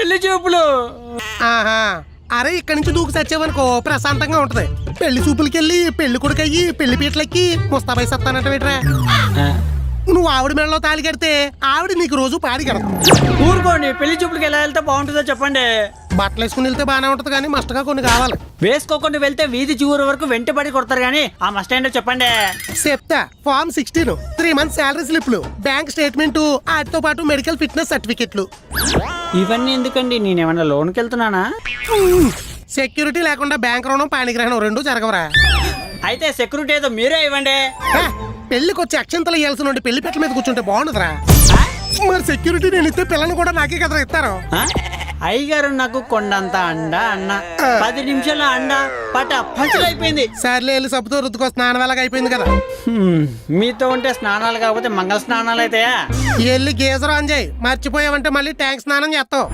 పెళ్లి చూపులు. ఆహా, అరే ఇక్కడి నుంచి దూకి సచ్చేవనుకో ప్రశాంతంగా ఉంటది. పెళ్లి చూపులకి వెళ్ళి పెళ్లి కొడుకు అయ్యి పెళ్లి పీటలెక్కి ముస్తాబై సత్తానంట వేట్రా. నువ్వు ఆవిడ మెడలో తాళి కడితే ఆవిడ నీకు రోజు పాడి కడతావు. ఊరుకోండి, పెళ్లి చూపులకి ఎలా వెళ్తే బాగుంటుందో చెప్పండి. బట్టలు వేసుకుని వెళ్తే బాగానే ఉంటది కానీ మస్ట్గా కొన్ని కావాలి. వేసుకోకుండా వెళ్తే వీధి చివరి వరకు వెంటబడి కొడతారు కానీ ఆ మస్ట్ ఏంటో చెప్పండి. చెప్తా. ఫార్మ్ 16, 3 months శాలరీ స్లిప్లు, బ్యాంక్ స్టేట్మెంట్, వాటితో పాటు మెడికల్ ఫిట్నెస్ సర్టిఫికెట్లు. ఇవన్నీ ఎందుకండి? నేనేమన్నా లోన్కి వెళ్తున్నానా? సెక్యూరిటీ లేకుండా బ్యాంక్ రుణం పాణిగ్రహణం రెండు జరగవరా. అయితే సెక్యూరిటీ ఏదో మీరే ఇవ్వండి. పెళ్లికి వచ్చి అక్షంతలు ఇవ్వాల్సిన పెళ్లి పెట్టల మీద కూర్చుంటే బాగుండదురా. మరి సెక్యూరిటీ నేను ఇస్తే పిల్లని కూడా నాకే కదరా ఇస్తారు. అయ్యగారు నాకు కొండంత అండ అన్న 10 నిమిషాల అండ పట పంచలైపోయింది. సర్లే వెళ్ళి సబ్బుతో రుద్దుకో, స్నానం ఎలాగ అయిపోయింది కదా. మీతో ఉంటే స్నానాలు కాకపోతే మంగళ స్నానాలు అయితాయా? వెళ్ళి గేజర్ ఆన్ చేయి, మర్చిపోయావంటే మళ్ళీ ట్యాంక్ స్నానం చేస్తావు.